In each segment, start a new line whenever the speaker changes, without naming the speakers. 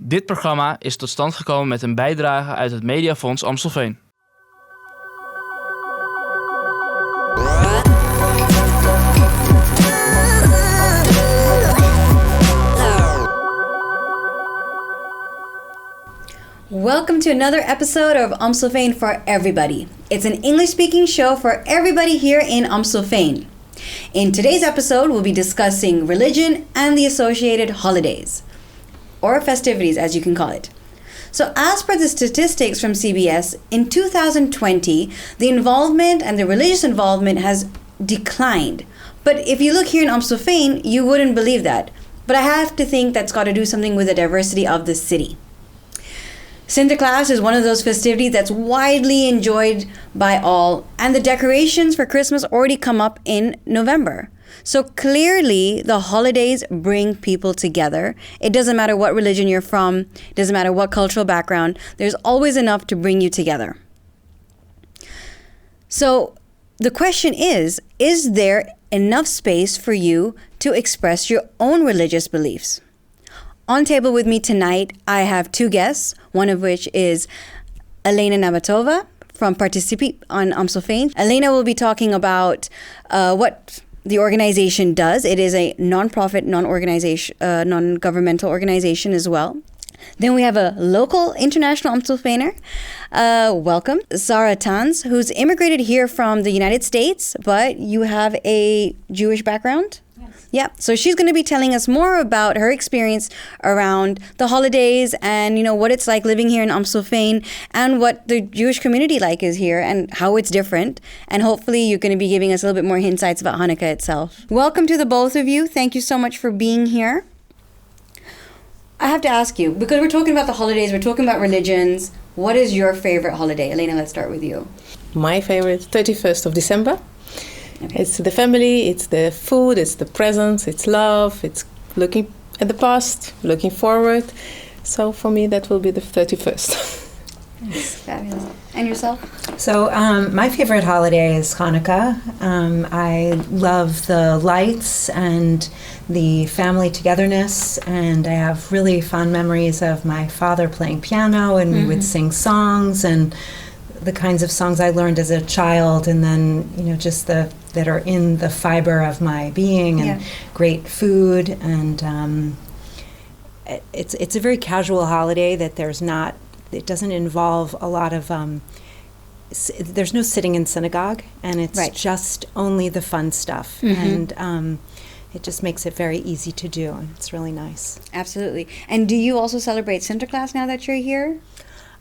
Dit programma is tot stand gekomen met een bijdrage uit het Mediafonds Amstelveen.
Welcome to another episode of Amstelveen for Everybody. It's an English-speaking show for everybody here in Amstelveen. In today's episode, we'll be discussing religion and the associated holidays, or festivities as you can call it. So as per the statistics from CBS, in 2020, the involvement and the religious involvement has declined. But if you look here in Amstelveen, you wouldn't believe that. But I have to think that's got to do something with the diversity of the city. Sinterklaas is one of those festivities that's widely enjoyed by all, and the decorations for Christmas already come up in November. So clearly, the holidays bring people together. It doesn't matter what religion you're from, it doesn't matter what cultural background, there's always enough to bring you together. So the question is there enough space for you to express your own religious beliefs? On table with me tonight, I have two guests, one of which is Elena Nabatova from Participate on Amstelveen. Elena will be talking about what the organization does. It is a non-profit, non-governmental organization as well. Then we have a local international Amstelveener. Welcome, Zara Tans, who's immigrated here from the United States, but you have a Jewish background? Yeah, so she's going to be telling us more about her experience around the holidays and, what it's like living here in Amstelveen and what the Jewish community is here and how it's different. And hopefully you're going to be giving us a little bit more insights about Hanukkah itself. Welcome to the both of you. Thank you so much for being here. I have to ask you, because we're talking about the holidays, we're talking about religions, what is your favorite holiday? Elena, let's start with you.
My favorite, 31st of December.
Okay.
It's the family, it's the food, it's the presents, it's love, it's looking at the past, looking forward. So for me, that will be the 31st.
That's fabulous. And yourself?
So my favorite holiday is Hanukkah. I love the lights and the family togetherness, and I have really fond memories of my father playing piano, and we would sing songs and the kinds of songs I learned as a child, and then just that are in the fiber of my being, and great food, and it's a very casual holiday that it doesn't involve a lot of there's no sitting in synagogue, and it's just only the fun stuff, and it just makes it very easy to do, and it's really nice.
Absolutely. And do you also celebrate Sinterklaas now that you're here?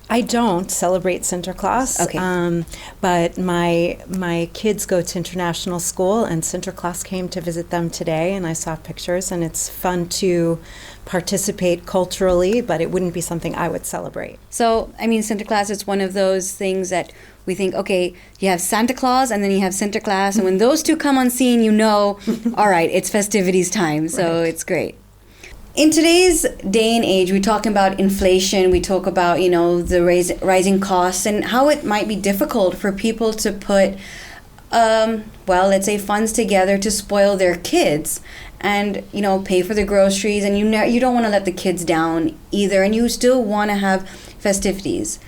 I don't celebrate Sinterklaas,
okay.
But my kids go to international school, and Sinterklaas came to visit them today, and I saw pictures, and it's fun to participate culturally, but it wouldn't be something I would celebrate.
So, Sinterklaas is one of those things that we think, okay, you have Santa Claus and then you have Sinterklaas, and when those two come on scene, all right, it's festivities time, so It's great. In today's day and age, we talk about inflation, we talk about, the rising costs and how it might be difficult for people to put, let's say funds together to spoil their kids and, pay for the groceries, and you don't want to let the kids down either, and you still want to have festivities.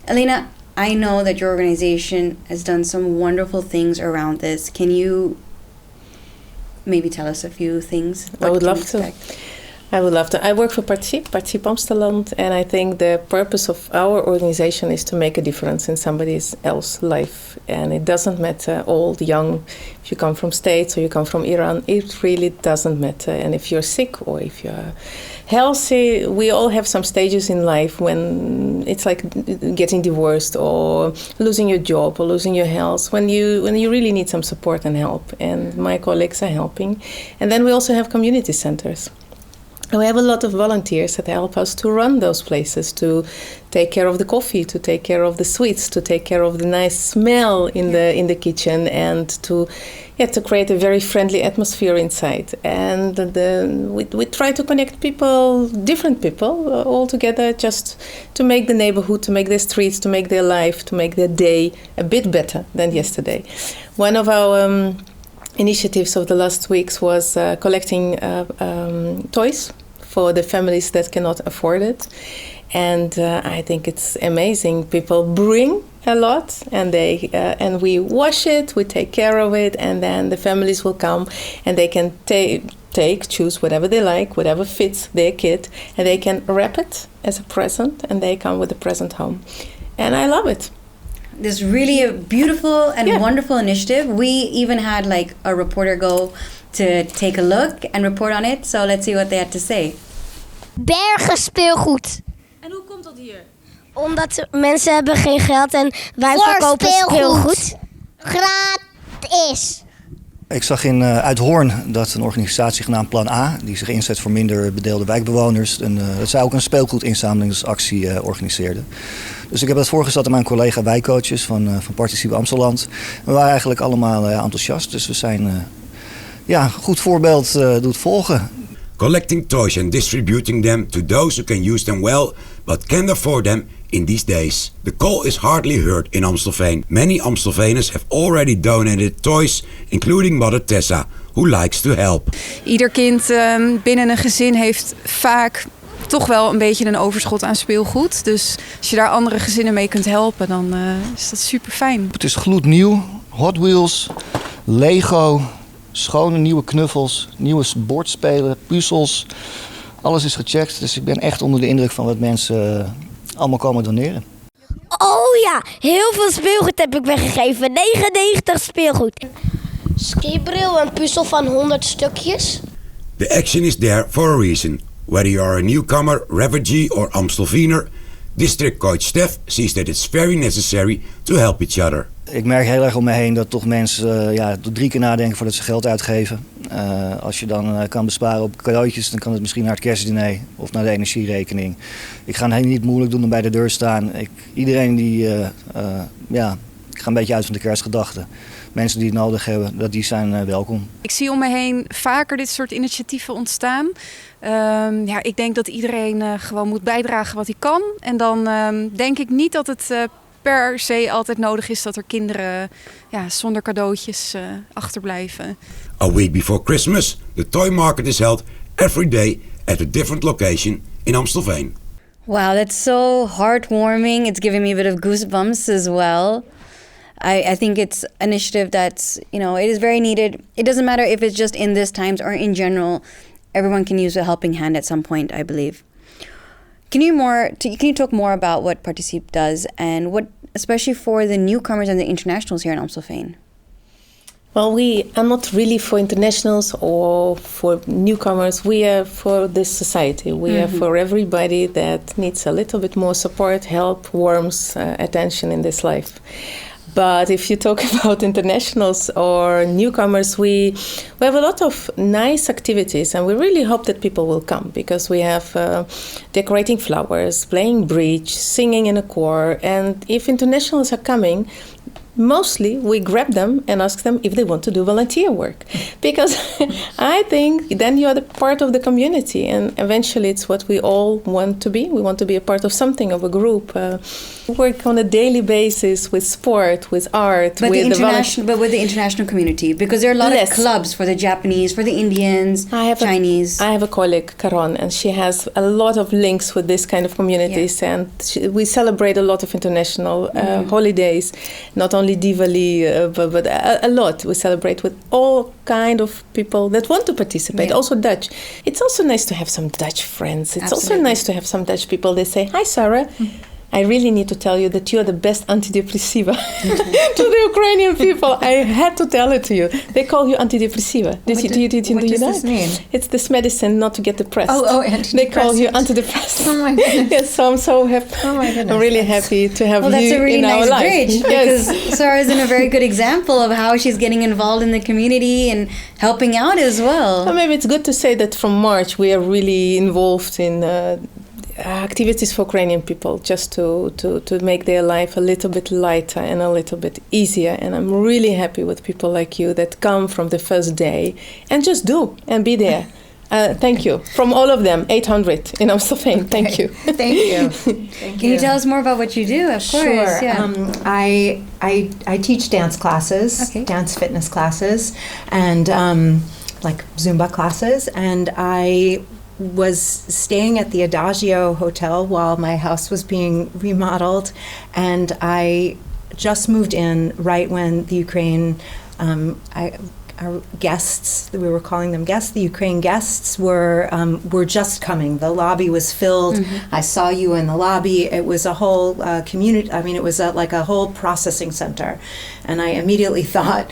Elena, I know that your organization has done some wonderful things around this. Can you maybe tell us a few things?
I would love to. I work for Particip Amsteland, and I think the purpose of our organization is to make a difference in somebody else's life. And it doesn't matter old, young, if you come from States or you come from Iran, it really doesn't matter. And if you're sick or if you're healthy, we all have some stages in life when it's like getting divorced or losing your job or losing your health, when you really need some support and help. And my colleagues are helping. And then we also have community centers. We have a lot of volunteers that help us to run those places, to take care of the coffee, to take care of the sweets, to take care of the nice smell in the kitchen, and to create a very friendly atmosphere inside. And we try to connect people, different people, all together, just to make the neighborhood, to make their streets, to make their life, to make their day a bit better than yesterday. One of our initiatives of the last weeks was collecting toys for the families that cannot afford it. And I think it's amazing. People bring a lot, and and we wash it, we take care of it, and then the families will come and they can choose whatever they like, whatever fits their kid, and they can wrap it as a present, and they come with a present home. And I love it.
This really a beautiful and wonderful initiative. We even had like a reporter go to take a look and report on it. So let's see what they had to say.
Bergen speelgoed.
En hoe komt dat hier?
Omdat mensen hebben geen geld en wij verkopen speelgoed. Gratis.
Ik zag in Uithoorn dat een organisatie genaamd Plan A, die zich inzet voor minder bedeelde wijkbewoners, dat zij ook een speelgoedinzamelingsactie organiseerde. Dus ik heb dat voorgesteld aan mijn collega wijkcoaches van Participe Amsteland. We waren eigenlijk allemaal enthousiast, dus we zijn een goed voorbeeld doet volgen.
Collecting toys and distributing them to those who can use them well, but can't afford them in these days. The call is hardly heard in Amstelveen. Many Amstelveeners have already donated toys, including Mother Tessa, who likes to help.
Ieder kind binnen een gezin heeft vaak toch wel een beetje een overschot aan speelgoed. Dus als je daar andere gezinnen mee kunt helpen, dan is dat super fijn.
Het is gloednieuw, Hot Wheels, Lego, schone nieuwe knuffels, nieuwe bordspelen, puzzels. Alles is gecheckt, dus ik ben echt onder de indruk van wat mensen allemaal komen doneren.
Oh ja, heel veel speelgoed heb ik weggegeven. 99 speelgoed. Skibril en puzzel van 100 stukjes.
The action is there for a reason. Whether you are a newcomer, refugee or Amstelveener, District Coach Stef sees that it's very necessary to help each other.
Ik merk heel erg om me heen dat toch mensen 3 keer nadenken voordat ze geld uitgeven. Als je dan kan besparen op cadeautjes, dan kan het misschien naar het kerstdiner of naar de energierekening. Ik ga het niet moeilijk doen en bij de deur staan. Iedereen die, ik ga een beetje uit van de kerstgedachten. Mensen die het nodig hebben, die zijn welkom.
Ik zie om me heen vaker dit soort initiatieven ontstaan. Ik denk dat iedereen gewoon moet bijdragen wat hij kan. En dan denk ik niet dat het per se altijd nodig is dat er kinderen zonder cadeautjes achterblijven.
A week before Christmas, the toy market is held every day at a different location in Amstelveen.
Wow, that's so heartwarming. It's giving me a bit of goosebumps as well. I think it's an initiative that's, it is very needed. It doesn't matter if it's just in this times or in general. Everyone can use a helping hand at some point, I believe. Can you talk more about what Participe does and what, especially for the newcomers and the internationals here in Amstelveen?
Well, we are not really for internationals or for newcomers. We are for this society. We are for everybody that needs a little bit more support, help, warmth, attention in this life. But if you talk about internationals or newcomers, we have a lot of nice activities, and we really hope that people will come, because we have decorating flowers, playing bridge, singing in a choir, and if internationals are coming, mostly we grab them and ask them if they want to do volunteer work, because I think then you are the part of the community, and eventually it's what we all want to be. We want to be a part of something, of a group. Work on a daily basis with sport, with art,
but
with
with the international community, because there are a lot of clubs for the Japanese, for the Indians, Chinese.
I have a colleague, Caron, and she has a lot of links with this kind of communities, and we celebrate a lot of international holidays, not only Diwali, but a lot. We celebrate with all kind of people that want to participate. Also Dutch. It's also nice to have some Dutch friends. It's also nice to have some Dutch people. They say, "Hi, Sarah. I really need to tell you that you are the best antidepressiva." To the Ukrainian people, I had to tell it to you. They call you antidepressiva.
What does this mean?
It's this medicine not to get depressed.
Antidepressant.
They call you antidepressant.
Oh my goodness.
Yes, so I'm so happy.
Oh my goodness.
I'm really happy to have
That's
you
a really
in our
nice
life.
bridge, because Sarah's in a very good example of how she's getting involved in the community and helping out as well.
So maybe it's good to say that from March we are really involved in activities for Ukrainian people, just to make their life a little bit lighter and a little bit easier. And I'm really happy with people like you that come from the first day and just do and be there. Thank you. From all of them, 800 in Amstelveen. Thank you.
Thank you.
Can you tell us more about what you do? Of course.
Sure.
Yeah.
I teach dance classes, dance fitness classes, and like Zumba classes, and I was staying at the Adagio Hotel while my house was being remodeled, and I just moved in right when the Ukraine, our guests, we were calling them guests, the Ukraine guests were just coming. The lobby was filled. I saw you in the lobby. It was a whole community. I mean, it was like a whole processing center. And I immediately thought,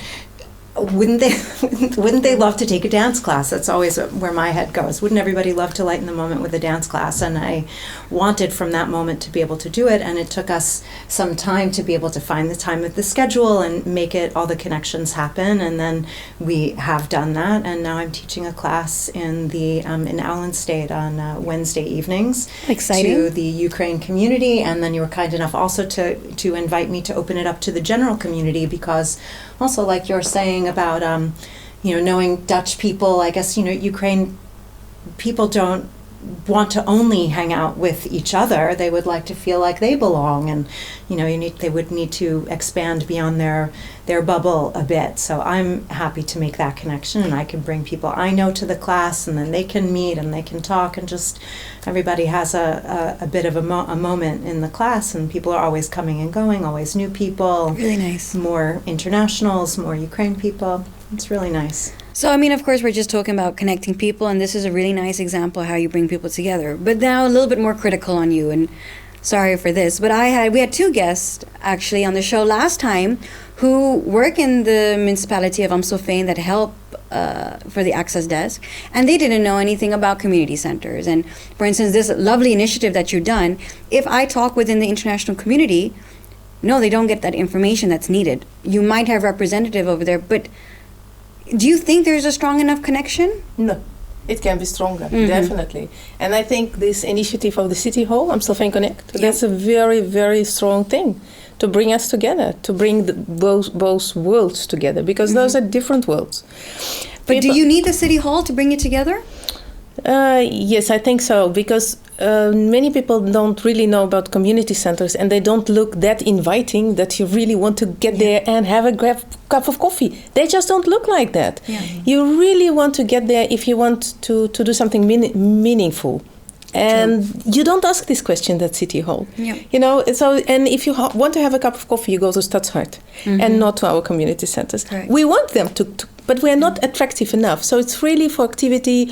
wouldn't they love to take a dance class? That's always where my head goes. Wouldn't everybody love to lighten the moment with a dance class? And I wanted from that moment to be able to do it, and it took us some time to be able to find the time with the schedule and make it all the connections happen. And then we have done that, and now I'm teaching a class in the in Allen State on Wednesday evenings.
Exciting.
To the Ukraine community, and then you were kind enough also to invite me to open it up to the general community, because also, like you're saying about knowing Dutch people, I guess Ukraine people don't want to only hang out with each other. They would like to feel like they belong, and they would need to expand beyond their bubble a bit. So I'm happy to make that connection, and I can bring people I know to the class, and then they can meet and they can talk, and just everybody has a bit of a moment in the class, and people are always coming and going, always new people.
Really nice.
More internationals, more Ukraine people. It's really nice.
So, I mean, of course, we're just talking about connecting people, and this is a really nice example of how you bring people together. But now a little bit more critical on you, and sorry for this, but we had two guests, actually, on the show last time who work in the municipality of Amstelveen that help for the access desk, and they didn't know anything about community centers. And, for instance, this lovely initiative that you've done, if I talk within the international community, no, they don't get that information that's needed. You might have representative over there, but do you think there's a strong enough connection?
No, it can be stronger, definitely. And I think this initiative of the City Hall, Amstelveen Connect, that's a very, very strong thing to bring us together, to bring both worlds together, because those are different worlds.
But do you need the City Hall to bring it together?
Yes, I think so, because many people don't really know about community centers, and they don't look that inviting that you really want to get there and have a cup of coffee. They just don't look like that. Yeah. You really want to get there if you want to do something meaningful. And you don't ask this question at City Hall. Yeah. So, and if you want to have a cup of coffee, you go to Stadshart and not to our community centers. Right. We want them to, but we're not attractive enough. So it's really for activity.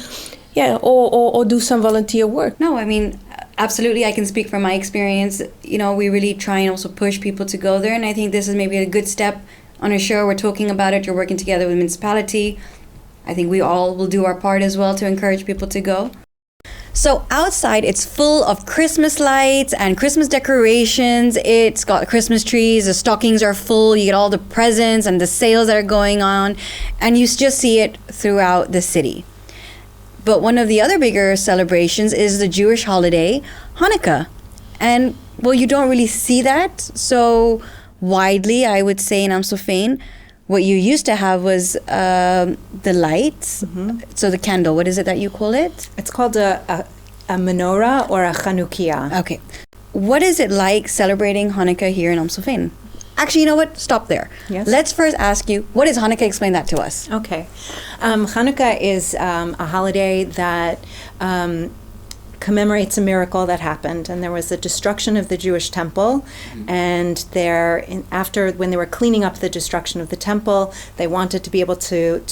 Yeah, or do some volunteer work.
No, I mean, absolutely, I can speak from my experience. We really try and also push people to go there, and I think this is maybe a good step on a show. We're talking about it, you're working together with municipality. I think we all will do our part as well to encourage people to go. So outside, it's full of Christmas lights and Christmas decorations. It's got Christmas trees, the stockings are full, you get all the presents and the sales that are going on, and you just see it throughout the city. But one of the other bigger celebrations is the Jewish holiday, Hanukkah. And, well, you don't really see that so widely, I would say, in Amstelveen. What you used to have was the lights, so the candle. What is it that you call it?
It's called a menorah or a Chanukiah.
Okay. What is it like celebrating Hanukkah here in Amstelveen? Actually, you know what? Stop there.
Yes?
Let's first ask you, what is Hanukkah? Explain that to us.
Okay. Hanukkah is a holiday that commemorates a miracle that happened, and there was the destruction of the Jewish temple, and when they were cleaning up the destruction of the temple, they wanted to be able to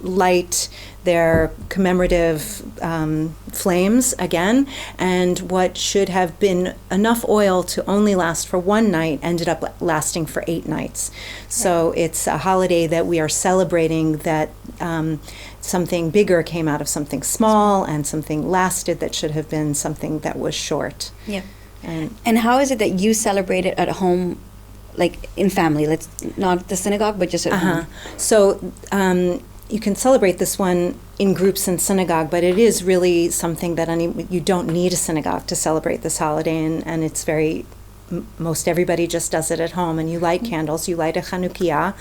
light their commemorative flames again, and what should have been enough oil to only last for one night ended up lasting for 8 nights. So it's a holiday that we are celebrating that something bigger came out of something small, and something lasted that should have been something that was short.
Yeah. And how is it that you celebrate it at home, like in family? Let's not the synagogue, but just at home.
So you can celebrate this one in groups in synagogue, but it is really something that you don't need a synagogue to celebrate this holiday, and it's most everybody just does it at home, and you light candles. You light a Chanukiah,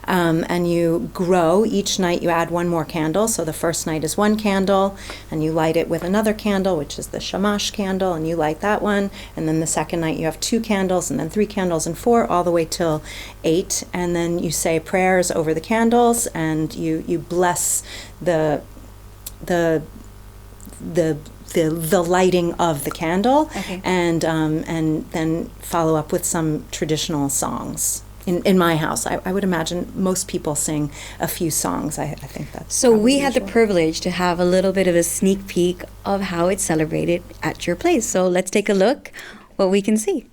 and you grow. Each night you add one more candle. So the first night is one candle, and you light it with another candle, which is the Shamash candle, and you light that one. And then the second night you have 2 candles, and then 3 candles, and 4, all the way till 8. And then you say prayers over the candles, and you bless the lighting of the candle,
Okay.
and then follow up with some traditional songs. In my house, I would imagine most people sing a few songs. I think that's
So we
probably
had the
usual.
privilege to have a little bit of a sneak peek of how it's celebrated at your place. So let's take a look what we can see.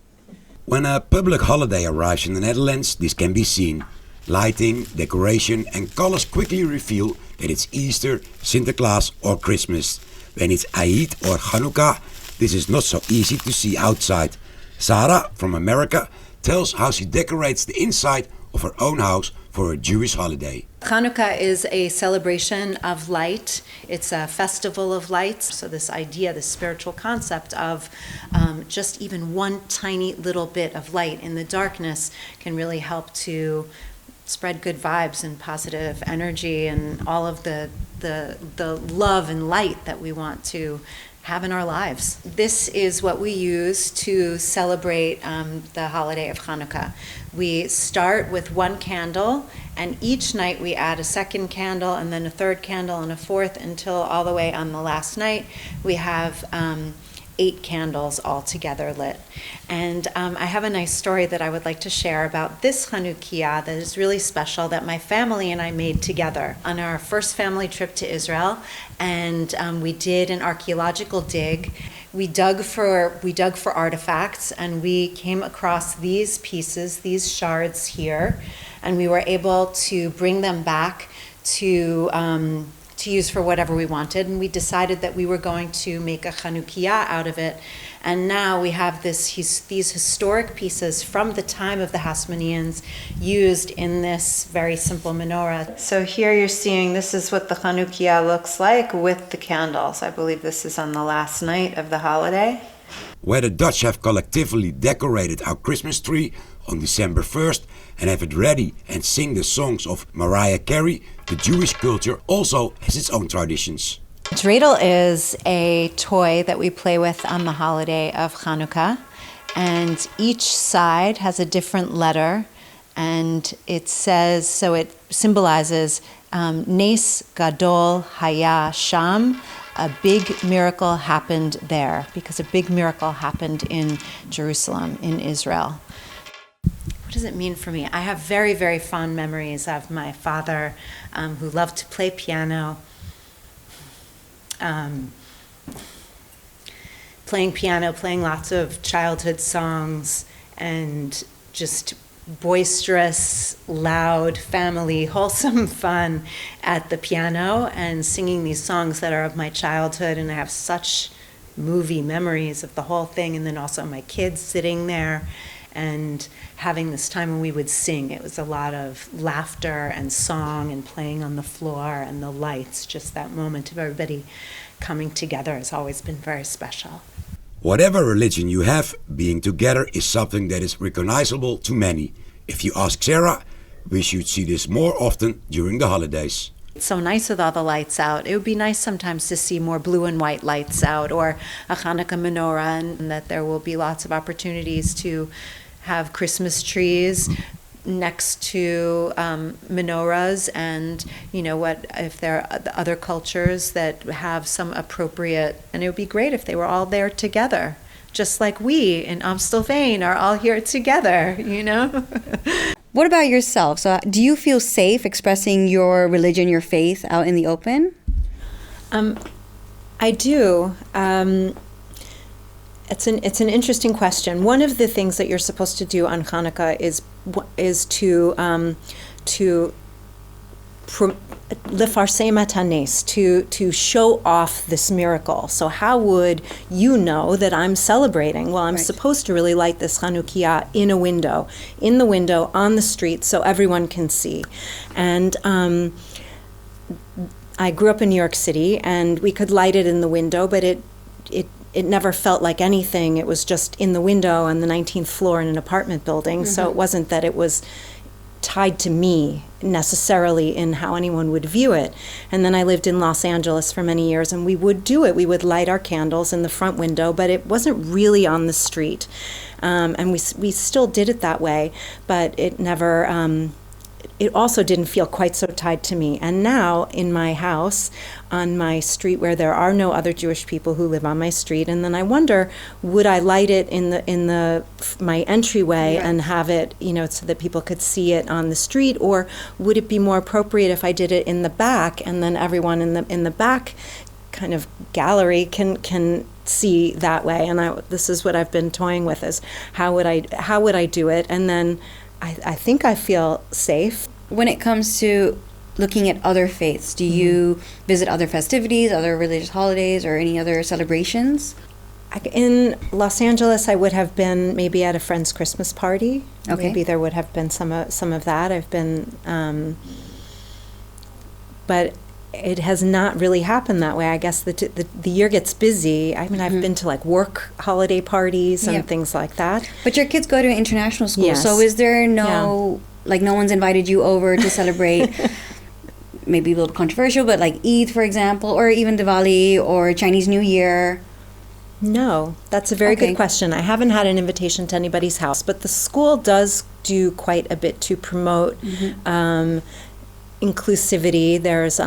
When a public holiday arrives in the Netherlands, this can be seen. Lighting, decoration and colors quickly reveal that it's Easter, Sinterklaas or Christmas. When it's Eid or Hanukkah, this is not so easy to see outside. Sarah from America tells how she decorates the inside of her own house for a Jewish holiday.
Hanukkah is a celebration of light. It's a festival of lights. So this idea, this spiritual concept of just even one tiny little bit of light in the darkness can really help to spread good vibes and positive energy and all of the love and light that we want to have in our lives. This is what we use to celebrate the holiday of Hanukkah. We start with one candle, and each night we add a second candle, and then a third candle, and a fourth, until all the way on the last night we have 8 candles all together lit. And I have a nice story that I would like to share about this Hanukkah that is really special that my family and I made together on our first family trip to Israel. And we did an archaeological dig. We dug for artifacts, and we came across these pieces, these shards here, and we were able to bring them back to use for whatever we wanted, and we decided that we were going to make a Chanukiah out of it. And now we have these historic pieces from the time of the Hasmoneans used in this very simple menorah. So here you're seeing, this is what the Chanukiah looks like with the candles. I believe this is on the last night of the holiday.
Where the Dutch have collectively decorated our Christmas tree on December 1st and have it ready and sing the songs of Mariah Carey, the Jewish culture also has its own traditions.
Dreidel is a toy that we play with on the holiday of Hanukkah, and each side has a different letter, and it says, so it symbolizes Nes Gadol Haya Sham, a big miracle happened there, because a big miracle happened in Jerusalem, in Israel. What does it mean for me? I have very, very fond memories of my father who loved to play piano. Playing piano, playing lots of childhood songs, and just boisterous, loud, family, wholesome fun at the piano, and singing these songs that are of my childhood. And I have such movie memories of the whole thing, and then also my kids sitting there and having this time when we would sing. It was a lot of laughter and song and playing on the floor and the lights. Just that moment of everybody coming together has always been very special.
Whatever religion you have, being together is something that is recognizable to many. If you ask Sarah, we should see this more often during the holidays.
It's so nice with all the lights out. It would be nice sometimes to see more blue and white lights out, or a Hanukkah menorah, and that there will be lots of opportunities to have Christmas trees next to menorahs, and you know what, if there are other cultures that have some appropriate, and it would be great if they were all there together, just like we in Amstelveen are all here together, you know.
What about yourself? So do you feel safe expressing your religion, your faith out in the open?
I do. It's an interesting question. One of the things that you're supposed to do on Hanukkah is to lefarsem hanes, to show off this miracle. So how would you know that I'm celebrating? Well, I'm
Right.
supposed to really light this Chanukiah in the window, on the street, so everyone can see. And I grew up in New York City, and we could light it in the window, but it never felt like anything. It was just in the window on the 19th floor in an apartment building. So it wasn't that it was tied to me necessarily in how anyone would view it. And then I lived in Los Angeles for many years, and we would do it. We would light our candles in the front window, but it wasn't really on the street. And we still did it that way, but it never it also didn't feel quite so tied to me. And now in my house, on my street where there are no other Jewish people who live on my street, and then I wonder, would I light it in my entryway and have it, so that people could see it on the street, or would it be more appropriate if I did it in the back, and then everyone in the back kind of gallery can see that way? And this is what I've been toying with: is how would I do it? And then I think I feel safe.
When it comes to looking at other faiths, do you visit other festivities, other religious holidays, or any other celebrations?
In Los Angeles, I would have been maybe at a friend's Christmas party.
Okay.
Maybe there would have been some of that. I've been, but it has not really happened that way. I guess the year gets busy. I mean, I've been to like work holiday parties and things like that.
But your kids go to international school,
Yes.
so is there no one's invited you over to celebrate? Maybe a little controversial, but like Eid, for example, or even Diwali or Chinese New Year.
No, that's a very
Okay.
good question. I haven't had an invitation to anybody's house, but the school does do quite a bit to promote inclusivity. There's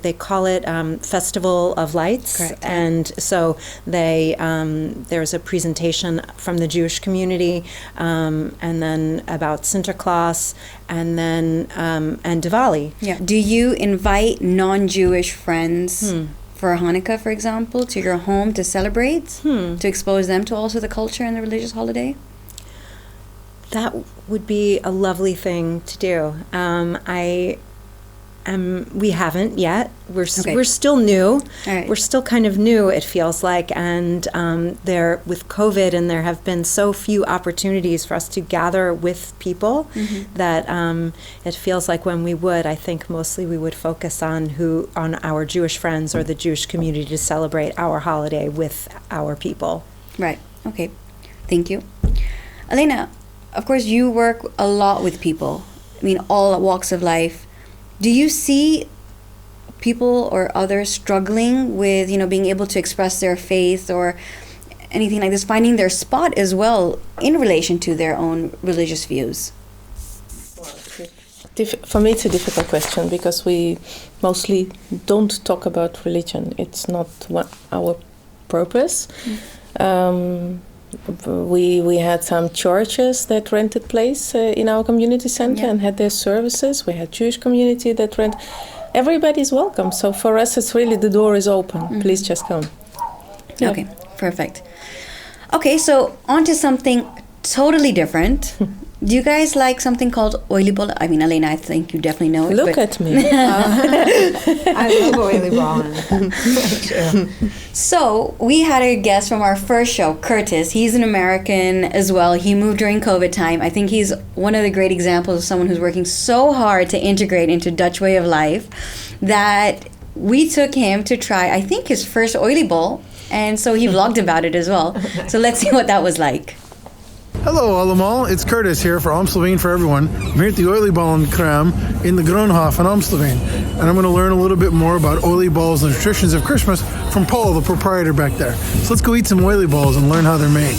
they call it Festival of Lights.
Correct.
And so there's a presentation from the Jewish community, and then about Sinterklaas, and then and Diwali.
Yeah. Do you invite non-Jewish friends for Hanukkah, for example, to your home to celebrate, to expose them to also the culture and the religious holiday?
That would be a lovely thing to do. We haven't yet. We're still new.
All right.
We're still kind of new, it feels like, and there with COVID, and there have been so few opportunities for us to gather with people that it feels like when we would, I think mostly we would focus on our Jewish friends or the Jewish community to celebrate our holiday with our people.
Right. Okay. Thank you. Elena, of course, you work a lot with people. I mean, all walks of life. Do you see people or others struggling with, being able to express their faith or anything like this, finding their spot as well in relation to their own religious views?
For me, it's a difficult question because we mostly don't talk about religion. It's not our purpose. We had some churches that rented place in our community center and had their services. We had Jewish community that rent. Everybody's welcome. So for us, it's really the door is open. Please just come. Yeah.
Okay, perfect. Okay, so on to something totally different. Do you guys like something called oliebollen? I mean, Elena, I think you definitely know it.
Look at me.
I love oliebollen.
So we had a guest from our first show, Curtis. He's an American as well. He moved during COVID time. I think he's one of the great examples of someone who's working so hard to integrate into Dutch way of life that we took him to try, I think, his first oliebol. And so he vlogged about it as well. So let's see what that was like.
Hello allemaal, it's Curtis here for Amstelveen for Everyone. I'm here at the Oliebollenkraam in the Groenhof in Amstelveen. And I'm going to learn a little bit more about olieballs and the traditions of Christmas from Paul, the proprietor back there. So let's go eat some olieballs and learn how they're made.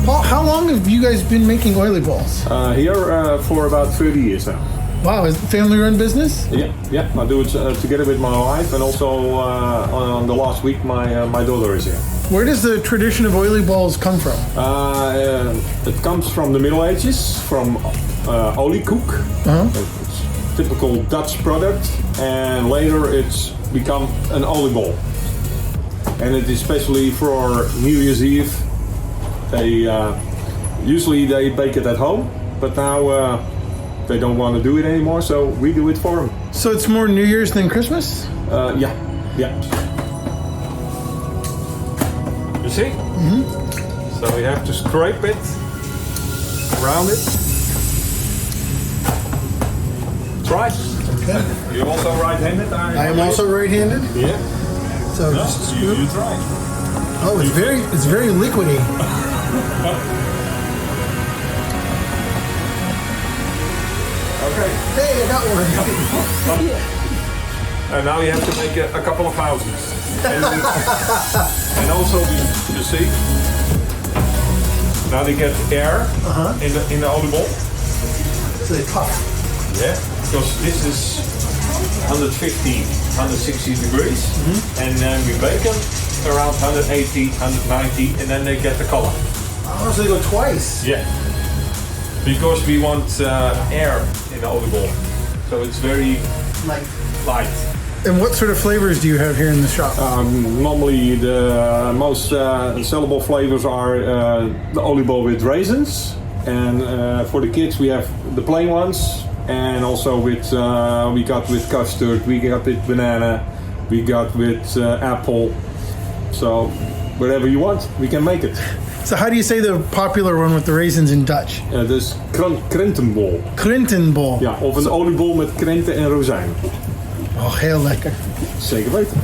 Paul, how long have you guys been making olieballs?
Here for about 30 years now.
Wow, is it a family-run business?
Yeah. I do it together with my wife, and also on the last week, my daughter is here.
Where does the tradition of olieballs come from?
It comes from the Middle Ages, from oliekoek. It's a typical Dutch product, and later it's become an oliebol. And it is especially for New Year's Eve. Usually they bake it at home, but now they don't want to do it anymore, so we do it for them.
So it's more New Year's than Christmas?
Yeah. You see? So we have to scrape it around it. Try. Okay. You're also right-handed?
I am also right-handed.
Yeah.
So
No,
just
you try.
Oh, it's very liquidy.
Okay.
Hey, I got one.
And now you have to make a couple of houses. And also you see, now they get air in the oliebol.
So they puff.
Yeah, because this is 150, 160 degrees, and then we bake them around 180, 190, and then they get the color.
Oh, so they go twice.
Yeah, because we want air in the oliebol, so it's very light.
And what sort of flavors do you have here in the shop?
Normally the most sellable flavors are the oliebol with raisins, and for the kids we have the plain ones, and also with we got with custard, we got with banana, we got with apple. So whatever you want, we can make it.
So how do you say the popular one with the raisins in Dutch?
Dus krentenbol.
Krentenbol.
Ja, of een oliebol met krenten en rozijn.
Oh, heel lekker.
Zeker weten.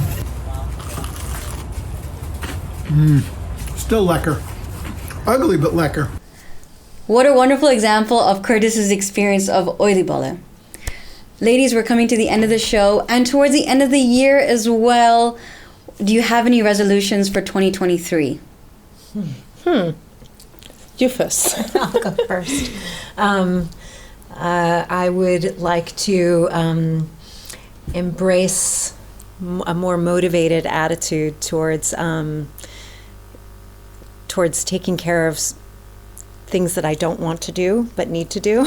Still lekker. Ugly, but lekker.
What a wonderful example of Curtis's experience of oliebollen. Ladies, we're coming to the end of the show and towards the end of the year as well. Do you have any resolutions for 2023?
You first.
I'll go first. I would like to embrace a more motivated attitude towards taking care of things that I don't want to do but need to do.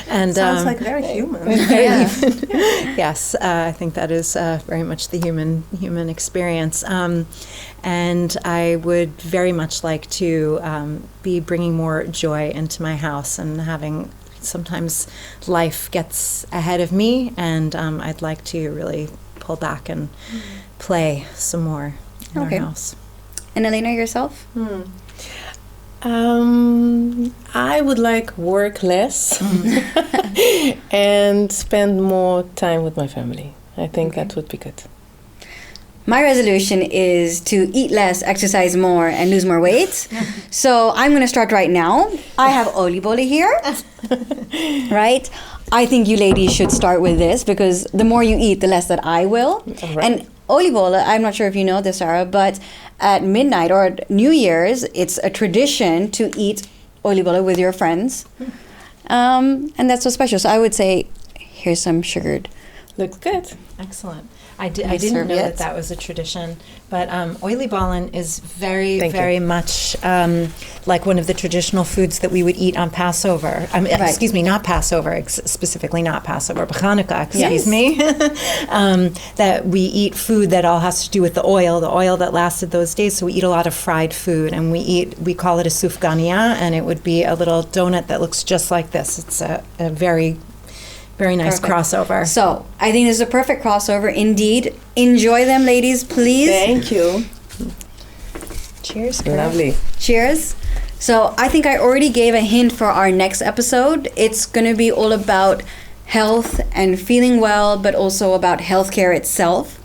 And
Sounds like very human.
Yes, I think that is very much the human experience. And I would very much like to be bringing more joy into my house and having. Sometimes life gets ahead of me, and I'd like to really pull back and play some more in our house.
And Elena, yourself?
I would like work less and spend more time with my family. I think that would be good.
My resolution is to eat less, exercise more, and lose more weight. So I'm going to start right now. I have oliebollen here, right? I think you ladies should start with this because the more you eat, the less that I will.
Right.
And oliebollen, I'm not sure if you know this, Sarah, but at midnight or at New Year's, it's a tradition to eat oliebollen with your friends. And that's so special. So I would say, here's some sugared.
Looks good.
Excellent. I didn't know that was a tradition, but oliebollen is very much like one of the traditional foods that we would eat on Passover. Excuse me, not Passover, specifically not Passover, but Hanukkah, excuse me. That we eat food that all has to do with the oil that lasted those days. So we eat a lot of fried food, and we call it a sufganiyah, and it would be a little donut that looks just like this. It's a very nice crossover.
So I think this is a perfect crossover indeed. Enjoy them, ladies, please.
Thank you.
Cheers. Kara.
Lovely.
Cheers. So I think I already gave a hint for our next episode. It's going to be all about health and feeling well, but also about healthcare itself.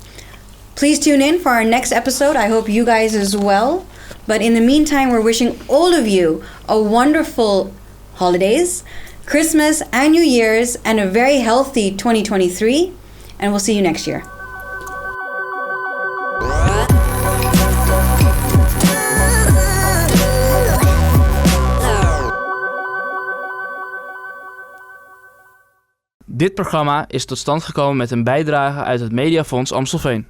Please tune in for our next episode. I hope you guys as well. But in the meantime, we're wishing all of you a wonderful holidays, Christmas and New Year's, and a very healthy 2023. And we'll see you next year.
Dit programma is tot stand gekomen met een bijdrage uit het Mediafonds Amstelveen.